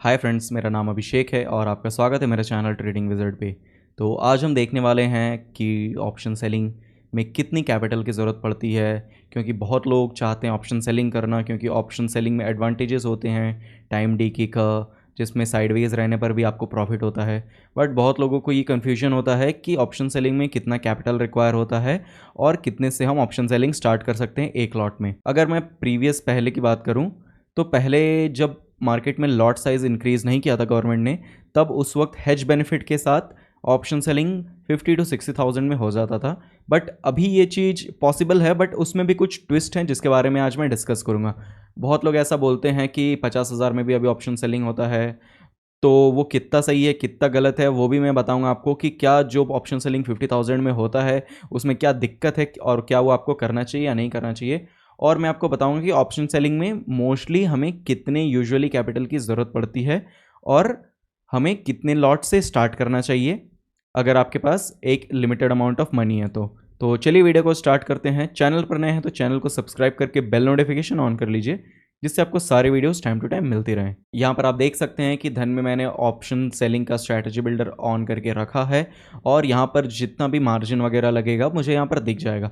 Hi friends, मेरा नाम अभिषेक है और आपका स्वागत है मेरे चैनल ट्रेडिंग विज़र्ड पे। तो आज हम देखने वाले हैं कि ऑप्शन सेलिंग में कितनी कैपिटल की ज़रूरत पड़ती है, क्योंकि बहुत लोग चाहते हैं ऑप्शन सेलिंग करना, क्योंकि ऑप्शन सेलिंग में एडवांटेजेस होते हैं टाइम डी का, जिसमें साइडवेज रहने पर भी आपको प्रॉफिट होता है। बट बहुत लोगों को ये कन्फ्यूजन होता है कि ऑप्शन सेलिंग में कितना कैपिटल रिक्वायर होता है और कितने से हम ऑप्शन सेलिंग स्टार्ट कर सकते हैं एक लॉट में। अगर मैं पहले की बात करूँ तो पहले जब मार्केट में लॉट साइज इंक्रीज़ नहीं किया था गवर्नमेंट ने, तब उस वक्त हेज बेनिफिट के साथ ऑप्शन सेलिंग 50 to 60,000 में हो जाता था। बट अभी ये चीज़ पॉसिबल है, बट उसमें भी कुछ ट्विस्ट हैं जिसके बारे में आज मैं डिस्कस करूँगा। बहुत लोग ऐसा बोलते हैं कि 50,000 में भी अभी ऑप्शन सेलिंग होता है, तो वो कितना सही है कितना गलत है वो भी मैं बताऊंगा आपको कि क्या जो ऑप्शन सेलिंग 50,000 में होता है उसमें क्या दिक्कत है और क्या वो आपको करना चाहिए या नहीं करना चाहिए। और मैं आपको बताऊंगा कि ऑप्शन सेलिंग में मोस्टली हमें कितने यूजुअली कैपिटल की ज़रूरत पड़ती है और हमें कितने लॉट से स्टार्ट करना चाहिए अगर आपके पास एक लिमिटेड अमाउंट ऑफ मनी है। तो चलिए वीडियो को स्टार्ट करते हैं। चैनल पर नए हैं तो चैनल को सब्सक्राइब करके बेल नोटिफिकेशन ऑन कर लीजिए, जिससे आपको सारे वीडियोस टाइम टू टाइम मिलती रहें। यहाँ पर आप देख सकते हैं कि धन में मैंने ऑप्शन सेलिंग का स्ट्रैटेजी बिल्डर ऑन करके रखा है और यहाँ पर जितना भी मार्जिन वगैरह लगेगा मुझे यहाँ पर दिख जाएगा।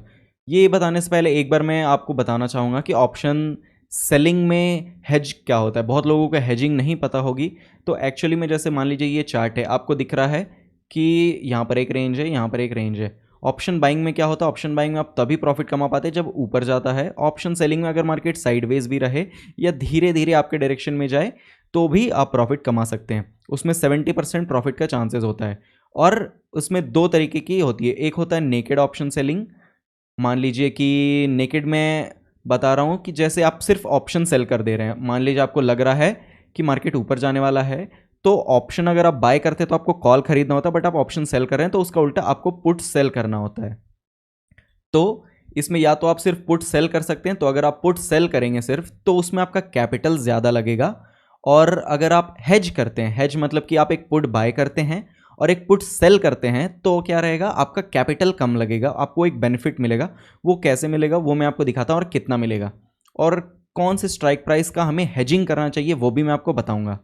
ये बताने से पहले एक बार मैं आपको बताना चाहूँगा कि ऑप्शन सेलिंग में हेज क्या होता है। बहुत लोगों को हेजिंग नहीं पता होगी। तो एक्चुअली में जैसे मान लीजिए ये चार्ट है, आपको दिख रहा है कि यहाँ पर एक रेंज है, यहाँ पर एक रेंज है। ऑप्शन बाइंग में क्या होता है, ऑप्शन बाइंग में आप तभी प्रॉफिट कमा पाते हैं जब ऊपर जाता है। ऑप्शन सेलिंग में अगर मार्केट साइडवेज भी रहे या धीरे धीरे आपके डायरेक्शन में जाए तो भी आप प्रॉफिट कमा सकते हैं। उसमें 70% प्रॉफिट का चांसेस होता है। और उसमें दो तरीके की होती है, एक होता है नेकेड ऑप्शन सेलिंग। मान लीजिए कि नेकेड में बता रहा हूँ कि जैसे आप सिर्फ ऑप्शन सेल कर दे रहे हैं। मान लीजिए आपको लग रहा है कि मार्केट ऊपर जाने वाला है, तो ऑप्शन अगर आप बाय करते हैं तो आपको कॉल खरीदना होता है, बट आप ऑप्शन सेल कर रहे हैं तो उसका उल्टा आपको पुट सेल करना होता है। तो इसमें या तो आप सिर्फ पुट सेल कर सकते हैं, तो अगर आप पुट सेल करेंगे सिर्फ तो उसमें आपका कैपिटल ज़्यादा लगेगा। और अगर आप हेज करते हैं, हेज मतलब कि आप एक पुट बाय करते हैं और एक पुट सेल करते हैं, तो क्या रहेगा, आपका कैपिटल कम लगेगा, आपको एक बेनिफिट मिलेगा। वो कैसे मिलेगा वो मैं आपको दिखाता हूँ और कितना मिलेगा और कौन से स्ट्राइक प्राइस का हमें हेजिंग करना चाहिए वो भी मैं आपको बताऊंगा।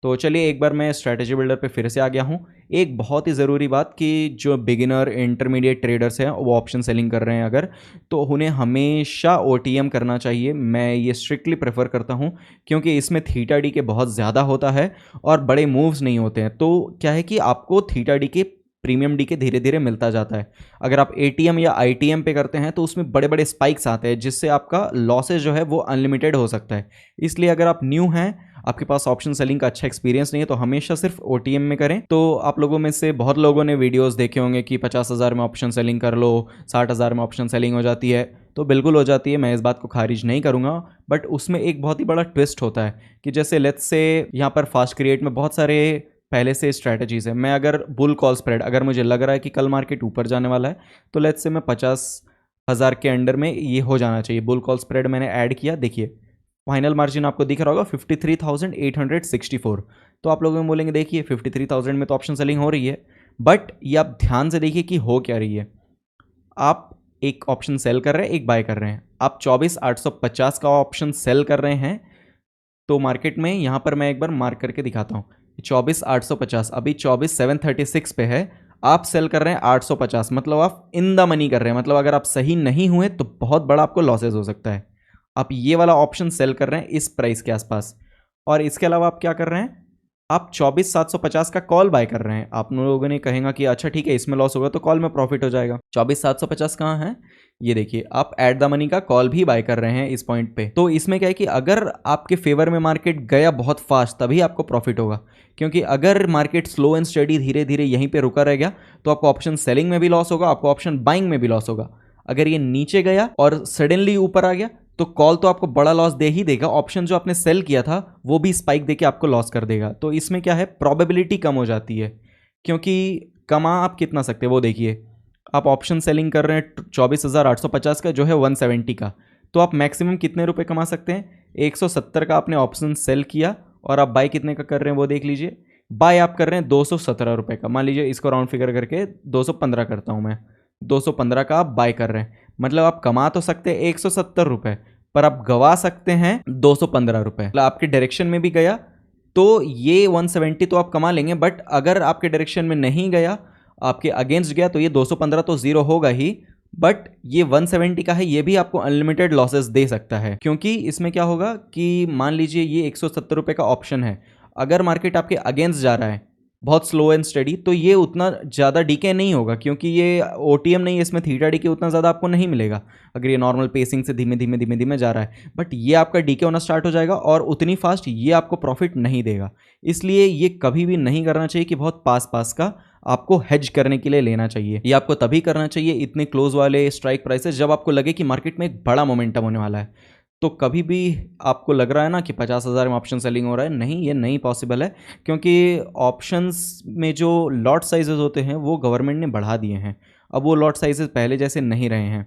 तो चलिए एक बार मैं स्ट्रैटेजी बिल्डर पे फिर से आ गया हूँ। एक बहुत ही ज़रूरी बात कि जो बिगिनर इंटरमीडिएट ट्रेडर्स हैं वो ऑप्शन सेलिंग कर रहे हैं अगर, तो उन्हें हमेशा ओटीएम करना चाहिए। मैं ये स्ट्रिक्टली प्रेफर करता हूँ, क्योंकि इसमें थीटा डी के बहुत ज़्यादा होता है और बड़े मूव्स नहीं होते हैं। तो क्या है कि आपको थीटा डी के प्रीमियम डी के धीरे धीरे मिलता जाता है। अगर आप एटीएम या आईटीएम पे करते हैं तो उसमें बड़े बड़े स्पाइक्स आते हैं, जिससे आपका लॉसेज जो है वो अनलिमिटेड हो सकता है। इसलिए अगर आप न्यू हैं, आपके पास ऑप्शन सेलिंग का अच्छा एक्सपीरियंस नहीं है, तो हमेशा सिर्फ ओटीएम में करें। तो आप लोगों में से बहुत लोगों ने वीडियोस देखे होंगे कि 50,000 में ऑप्शन सेलिंग कर लो, 60,000 में ऑप्शन सेलिंग हो जाती है। तो बिल्कुल हो जाती है, मैं इस बात को खारिज नहीं करूंगा। बट उसमें एक बहुत ही बड़ा ट्विस्ट होता है कि जैसे लेट्स से यहाँ पर फास्ट क्रिएट में बहुत सारे पहले से स्ट्रैटेजीज है। मैं अगर बुल कॉल स्प्रेड, अगर मुझे लग रहा है कि कल मार्केट ऊपर जाने वाला है, तो लेट्स से मैं 50,000 के अंडर में ये हो जाना चाहिए। बुल कॉल स्प्रेड मैंने ऐड किया, देखिए फाइनल मार्जिन आपको दिख रहा होगा 53,864। तो आप लोग बोलेंगे देखिए 53,000 में तो ऑप्शन सेलिंग हो रही है, बट ये आप ध्यान से देखिए कि हो क्या रही है। आप एक ऑप्शन सेल कर रहे हैं, एक बाय कर रहे हैं। आप 24,850 का ऑप्शन सेल कर रहे हैं, तो मार्केट में यहाँ पर मैं एक बार मार्क करके दिखाता हूँ। 24,850 अभी 24,736 पे है। आप सेल कर रहे हैं 850, मतलब आप इन द मनी कर रहे हैं। मतलब अगर आप सही नहीं हुए तो बहुत बड़ा आपको लॉसेज हो सकता है। आप ये वाला ऑप्शन सेल कर रहे हैं इस प्राइस के आसपास, और इसके अलावा आप क्या कर रहे हैं, आप 24,750 का कॉल बाय कर रहे हैं। आप लोगों ने कहेगा कि अच्छा ठीक है इसमें लॉस होगा तो कॉल में प्रॉफिट हो जाएगा। 24,750 कहाँ है, ये देखिए, आप एट द मनी का कॉल भी बाय कर रहे हैं इस पॉइंट पे। तो इसमें क्या है कि अगर आपके फेवर में मार्केट गया बहुत फास्ट तभी आपको प्रॉफिट होगा, क्योंकि अगर मार्केट स्लो एंड स्टडी धीरे धीरे यहीं पे रुका रह गया तो आपको ऑप्शन सेलिंग में भी लॉस होगा, आपको ऑप्शन बाइंग में भी लॉस होगा। अगर ये नीचे गया और सडनली ऊपर आ गया तो कॉल तो आपको बड़ा लॉस दे ही देगा, ऑप्शन जो आपने सेल किया था वो भी स्पाइक देके आपको लॉस कर देगा। तो इसमें क्या है, प्रोबेबिलिटी कम हो जाती है, क्योंकि कमा आप कितना सकते हैं वो देखिए। आप ऑप्शन सेलिंग कर रहे हैं 24,850 का, जो है 170 का, तो आप मैक्सिमम कितने रुपए कमा सकते हैं। 170 का आपने ऑप्शन सेल किया और आप बाय कितने का कर रहे हैं वो देख लीजिए। बाय आप कर रहे हैं 217 रुपये का, मान लीजिए इसको राउंड फिगर करके 215 करता हूँ मैं। 215 का आप बाय कर रहे हैं, मतलब आप कमा तो सकते हैं 170 रुपये, पर आप गवा सकते हैं 215 रुपये। मतलब आपके डायरेक्शन में भी गया तो ये 170 तो आप कमा लेंगे, बट अगर आपके डायरेक्शन में नहीं गया, आपके अगेंस्ट गया, तो ये 215 तो जीरो होगा ही, बट ये 170 का है, ये भी आपको अनलिमिटेड लॉसेस दे सकता है। क्योंकि इसमें क्या होगा कि मान लीजिए ये 170 रुपये का ऑप्शन है, अगर मार्केट आपके अगेंस्ट जा रहा है बहुत स्लो एंड स्टडी, तो ये उतना ज़्यादा डीके नहीं होगा, क्योंकि ये ओटीएम नहीं है, इसमें थीटा डीके उतना ज़्यादा आपको नहीं मिलेगा अगर ये नॉर्मल पेसिंग से धीमे धीमे धीमे धीमे जा रहा है। बट ये आपका डीके होना स्टार्ट हो जाएगा और उतनी फास्ट ये आपको प्रॉफिट नहीं देगा। इसलिए ये कभी भी नहीं करना चाहिए कि बहुत पास पास का आपको हेज करने के लिए लेना चाहिए। ये आपको तभी करना चाहिए इतने क्लोज वाले स्ट्राइक प्राइसेस जब आपको लगे कि मार्केट में एक बड़ा मोमेंटम होने वाला है। तो कभी भी आपको लग रहा है ना कि 50,000 में ऑप्शन सेलिंग हो रहा है, नहीं, ये नहीं पॉसिबल है, क्योंकि ऑप्शंस में जो लॉट साइजेस होते हैं वो गवर्नमेंट ने बढ़ा दिए हैं। अब वो लॉट साइजेस पहले जैसे नहीं रहे हैं।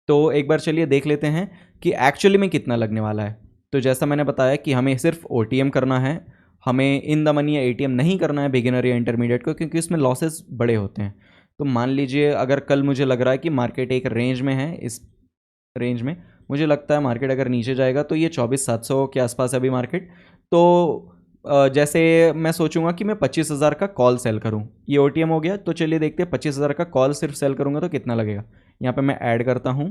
तो एक बार चलिए देख लेते हैं कि एक्चुअली में कितना लगने वाला है। तो जैसा मैंने बताया कि हमें सिर्फ ओटीएम करना है, हमें इन द मनी या एटीएम नहीं करना है बिगिनर या इंटरमीडिएट को, क्योंकि इसमें लॉसेस बड़े होते हैं। तो मान लीजिए अगर कल मुझे लग रहा है कि मार्केट एक रेंज में है, इस रेंज में मुझे लगता है मार्केट अगर नीचे जाएगा तो ये 24,700 के आसपास है अभी मार्केट। तो जैसे मैं सोचूंगा कि मैं 25,000 का कॉल सेल करूं, ये ओटीएम हो गया। तो चलिए देखते हैं 25,000 का कॉल सिर्फ सेल करूंगा तो कितना लगेगा। यहाँ पे मैं ऐड करता हूं,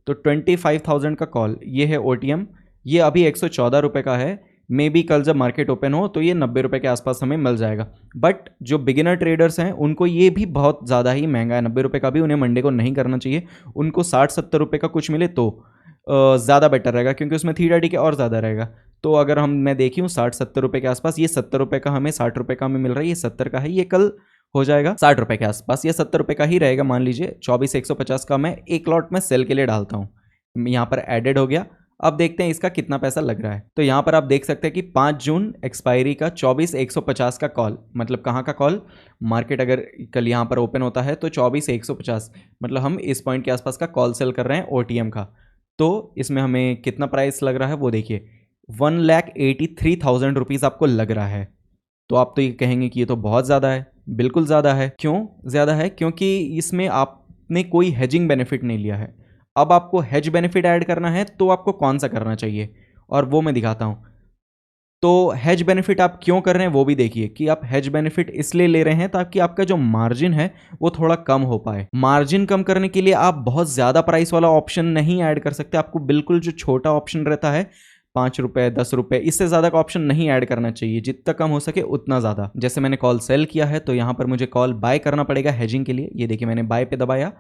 तो 25,000 का कॉल, ये है ओटीएम, ये अभी 114 रुपये का है। मे बी कल जब मार्केट ओपन हो तो ये 90 रुपये के आसपास हमें मिल जाएगा। बट जो बिगिनर ट्रेडर्स हैं उनको ये भी बहुत ज़्यादा ही महंगा है, 90 रुपये का भी उन्हें मंडे को नहीं करना चाहिए। उनको 60-70 रुपये का कुछ मिले तो ज़्यादा बेटर रहेगा, क्योंकि उसमें थीटा डी के और ज़्यादा रहेगा। तो अगर मैं देखी हूँ 60-70 रुपये के आसपास, ये 70 रुपये का हमें 60 रुपये का हमें मिल रहा है, ये 70 का है, ये कल हो जाएगा 60 रुपये के आसपास, ये 70 रुपये का ही रहेगा। मान लीजिए 24,150 का मैं एक लॉट में सेल के लिए डालता हूँ, यहाँ पर एडेड हो गया। अब देखते हैं इसका कितना पैसा लग रहा है। तो यहाँ पर आप देख सकते हैं कि 5 जून एक्सपायरी का 24,150 का कॉल, मतलब कहाँ का कॉल, मार्केट अगर कल यहाँ पर ओपन होता है तो 24,150, मतलब हम इस पॉइंट के आसपास का कॉल सेल कर रहे हैं ओटीएम का। तो इसमें हमें कितना प्राइस लग रहा है वो देखिए, 1,83,000 रुपीज़ आपको लग रहा है। तो आप तो ये कहेंगे कि ये तो बहुत ज़्यादा है। बिल्कुल ज़्यादा है। क्यों ज़्यादा है? क्योंकि इसमें आपने कोई हेजिंग बेनिफिट नहीं लिया है। अब आपको हेज बेनिफिट ऐड करना है तो आपको कौन सा करना चाहिए, और वो मैं दिखाता हूँ। तो हेज बेनिफिट आप क्यों कर रहे हैं वो भी देखिए, कि आप हेज बेनिफिट इसलिए ले रहे हैं ताकि आपका जो मार्जिन है वो थोड़ा कम हो पाए। मार्जिन कम करने के लिए आप बहुत ज़्यादा प्राइस वाला ऑप्शन नहीं ऐड कर सकते। आपको बिल्कुल जो छोटा ऑप्शन रहता है 5 रुपये 10 रुपये, इससे ज़्यादा का ऑप्शन नहीं ऐड करना चाहिए। जितना कम हो सके उतना ज़्यादा। जैसे मैंने कॉल सेल किया है तो यहाँ पर मुझे कॉल बाय करना पड़ेगा हेजिंग के लिए। ये देखिए मैंने बाय पे दबाया।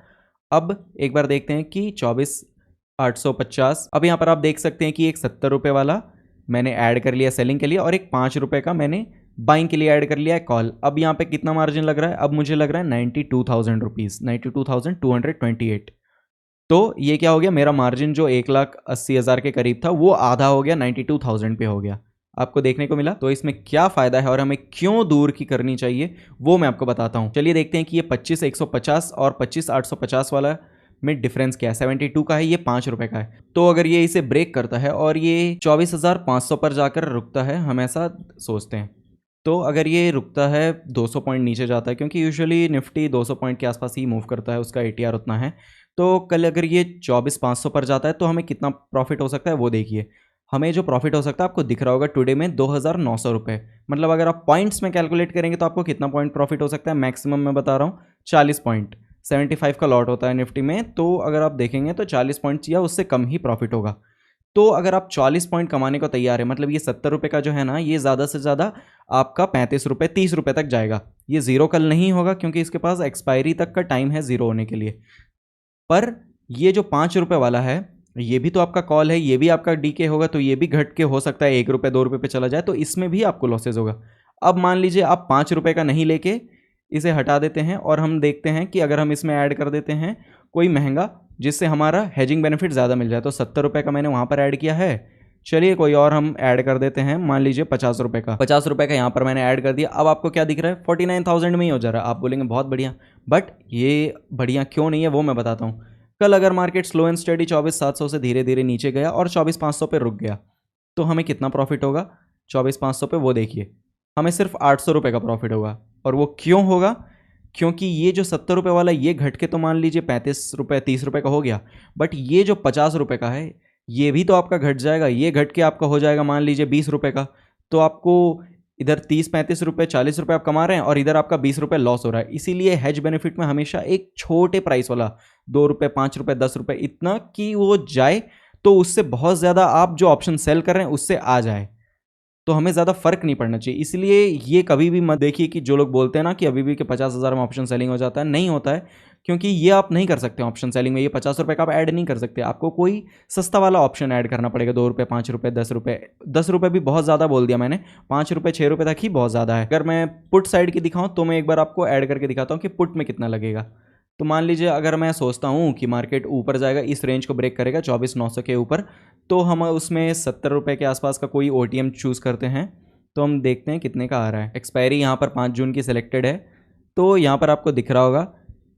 अब एक बार देखते हैं कि 24,850। अब यहाँ पर आप देख सकते हैं कि एक 70 रुपये वाला मैंने ऐड कर लिया सेलिंग के लिए, और एक 5 रुपये का मैंने बाइंग के लिए ऐड कर लिया है कॉल। अब यहाँ पे कितना मार्जिन लग रहा है? अब मुझे लग रहा है 92,000 रुपीज़, 92,228। तो ये क्या हो गया, मेरा मार्जिन जो 1,80,000 के करीब था वो आधा हो गया, 92,000 पे हो गया। आपको देखने को मिला। तो इसमें क्या फ़ायदा है और हमें क्यों दूर की करनी चाहिए वो मैं आपको बताता हूँ। चलिए देखते हैं कि ये 25,150 और 25,850 वाला में डिफरेंस क्या है। 72 का है, ये 5 रुपये का है। तो अगर ये इसे ब्रेक करता है और ये 24,500 पर जाकर रुकता है, हम ऐसा सोचते हैं, तो अगर ये रुकता है 200 पॉइंट नीचे जाता है, क्योंकि यूजुअली निफ्टी 200 पॉइंट के आसपास ही मूव करता है, उसका एटीआर उतना है। तो कल अगर ये 24,500 पर जाता है तो हमें कितना प्रॉफिट हो सकता है वो देखिए। हमें जो प्रॉफिट हो सकता है आपको दिख रहा होगा टुडे में 2,900 रुपये। मतलब अगर आप पॉइंट्स में कैलकुलेट करेंगे तो आपको कितना पॉइंट प्रॉफिट हो सकता है, मैक्सिमम मैं बता रहा हूँ 40 पॉइंट। 75 का लॉट होता है निफ्टी में, तो अगर आप देखेंगे तो 40 पॉइंट्स या उससे कम ही प्रॉफिट होगा। तो अगर आप 40 पॉइंट कमाने को तैयार है, मतलब ये 70 रुपये का जो है ना, ये ज़्यादा से ज़्यादा आपका 35 रुपये 30 रुपये तक जाएगा। ये ज़ीरो कल नहीं होगा, क्योंकि इसके पास एक्सपायरी तक का टाइम है ज़ीरो होने के लिए। पर ये जो 5 रुपये वाला है, ये भी तो आपका कॉल है, ये भी आपका डीके होगा, तो ये भी घट के हो सकता है 1 रुपये 2 रुपये पे चला जाए, तो इसमें भी आपको लॉसेज होगा। अब मान लीजिए आप 5 रुपये का नहीं लेके इसे हटा देते हैं, और हम देखते हैं कि अगर हम इसमें ऐड कर देते हैं कोई महंगा, जिससे हमारा हेजिंग बेनिफिट ज़्यादा मिल जाए। तो 70 रुपये का मैंने वहाँ पर ऐड किया है। चलिए कोई और हम ऐड कर देते हैं, मान लीजिए 50 रुपये का। 50 रुपये का यहाँ पर मैंने ऐड कर दिया। अब आपको क्या दिख रहा है, 49,000 में ही हो जा रहा है। आप बोलेंगे बहुत बढ़िया, बट ये बढ़िया क्यों नहीं है वो मैं बताता हूँ। कल अगर मार्केट स्लो एंड स्टडी 24,700 से धीरे धीरे नीचे गया और 24,500 पे रुक गया, तो हमें कितना प्रॉफिट होगा 24,500 पे, वो देखिए हमें सिर्फ 800 रुपये का प्रॉफिट होगा। और वो क्यों होगा? क्योंकि ये जो 70 रुपये वाला ये घट के तो मान लीजिए 35 रुपये 30 रुपये का हो गया, बट ये जो 50 रुपये का है ये भी तो आपका घट जाएगा। ये घट के आपका हो जाएगा मान लीजिए 20 रुपये का। तो आपको इधर 30-35 रुपये 40 रुपये आप कमा रहे हैं और इधर आपका 20 रुपये लॉस हो रहा है। इसीलिए हेज बेनिफिट में हमेशा एक छोटे प्राइस वाला 2 रुपये 5 रुपये 10 रुपये इतना कि वो जाए तो उससे बहुत ज़्यादा आप जो ऑप्शन सेल कर रहे हैं उससे आ जाए, तो हमें ज़्यादा फर्क नहीं पड़ना चाहिए। इसलिए ये कभी भी मत देखिए कि जो लोग बोलते हैं ना कि अभी भी कि 50,000 में ऑप्शन सेलिंग हो जाता है, नहीं होता है, क्योंकि ये आप नहीं कर सकते ऑप्शन सेलिंग में। ये 50 रुपये का आप ऐड नहीं कर सकते, आपको कोई सस्ता वाला ऑप्शन ऐड करना पड़ेगा। 2 रुपये 5 रुपये 10 रुपये, 10 रुपये भी बहुत ज़्यादा बोल दिया मैंने, 5 रुपये 6 रुपये तक ही बहुत ज़्यादा है। अगर मैं पुट साइड की दिखाऊँ तो मैं एक बार आपको ऐड करके दिखाता हूँ कि पुट में कितना लगेगा। तो मान लीजिए अगर मैं सोचता हूँ कि मार्केट ऊपर जाएगा, इस रेंज को ब्रेक करेगा 24,900 के ऊपर, तो हम उसमें 70 रुपये के आसपास का कोई OTM चूज़ करते हैं। तो हम देखते हैं कितने का आ रहा है। एक्सपायरी यहाँ पर 5 जून की सिलेक्टेड है, तो यहाँ पर आपको दिख रहा होगा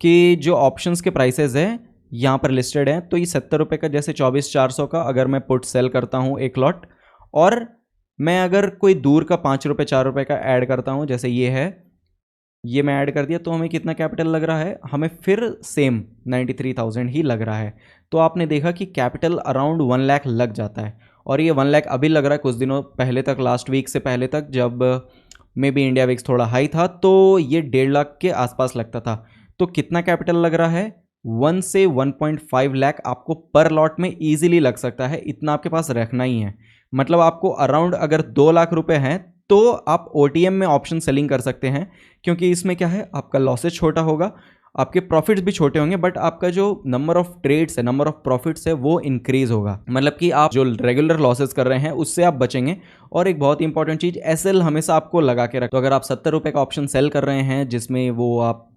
कि जो ऑप्शंस के प्राइसेस है यहाँ पर लिस्टेड हैं। तो ये 70 रुपये का, जैसे 24,400 का अगर मैं पुट सेल करता हूँ एक लॉट, और मैं अगर कोई दूर का 5 रुपये 4 रुपये का ऐड करता हूँ, जैसे ये है, ये मैं ऐड कर दिया, तो हमें कितना कैपिटल लग रहा है, हमें फिर सेम 93,000 ही लग रहा है। तो आपने देखा कि कैपिटल अराउंड 1 लाख लग जाता है, और ये 1 लाख अभी लग रहा है कुछ दिनों पहले तक, लास्ट वीक से पहले तक, जब मे बी इंडिया विक्स थोड़ा हाई था तो ये 1.5 लाख के आसपास लगता था। तो कितना कैपिटल लग रहा है, 1 से 1.5 लाख आपको पर लॉट में ईजिली लग सकता है। इतना आपके पास रखना ही है। मतलब आपको अराउंड अगर 2 लाख रुपए हैं तो आप OTM में ऑप्शन सेलिंग कर सकते हैं, क्योंकि इसमें क्या है, आपका लॉसेज छोटा होगा, आपके प्रॉफिट्स भी छोटे होंगे, बट आपका जो नंबर ऑफ ट्रेड्स है, नंबर ऑफ प्रॉफिट्स है, वो इंक्रीज होगा। मतलब कि आप जो रेगुलर लॉसेस कर रहे हैं उससे आप बचेंगे। और एक बहुत ही इंपॉर्टेंट चीज़, SL हमेशा आपको लगा के रख। तो अगर आप 70 रुपये का ऑप्शन सेल कर रहे हैं जिसमें वो आपको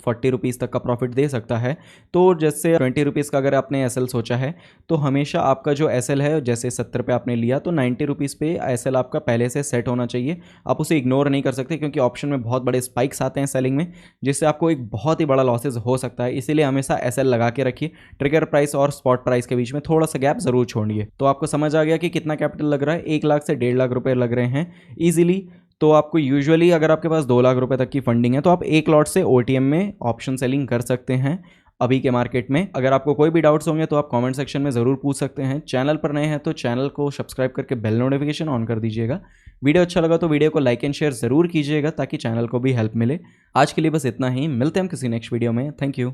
40 रुपीज़ तक का प्रॉफिट दे सकता है, तो जैसे 20 रुपीज़ का अगर आपने SL सोचा है, तो हमेशा आपका जो SL है, जैसे 70 पे आपने लिया तो 90 रुपीज़ पे SL आपका पहले से सेट होना चाहिए। आप उसे इग्नोर नहीं कर सकते, क्योंकि ऑप्शन में बहुत बड़े स्पाइक्स आते हैं सेलिंग में, जिससे आपको एक बहुत ही बड़ा लॉसेज हो सकता है। इसीलिए हमेशा SL लगा के रखिए। ट्रिगर प्राइस और स्पॉट प्राइस के बीच में थोड़ा सा गैप जरूर छोड़िए। तो आपको समझ आ गया कि कितना कैपिटल लग रहा है। 1 लाख से 1.5 लाख रुपए लग रहे हैं ईजिली। तो आपको यूजुअली अगर आपके पास 2 लाख रुपए तक की फंडिंग है तो आप एक लॉट से OTM में ऑप्शन सेलिंग कर सकते हैं अभी के मार्केट में। अगर आपको कोई भी डाउट्स होंगे तो आप कमेंट सेक्शन में ज़रूर पूछ सकते हैं। चैनल पर नए हैं तो चैनल को सब्सक्राइब करके बेल नोटिफिकेशन ऑन कर दीजिएगा। वीडियो अच्छा लगा तो वीडियो को लाइक एंड शेयर ज़रूर कीजिएगा, ताकि चैनल को भी हेल्प मिले। आज के लिए बस इतना ही, मिलते हैं हम किसी नेक्स्ट वीडियो में। Thank you.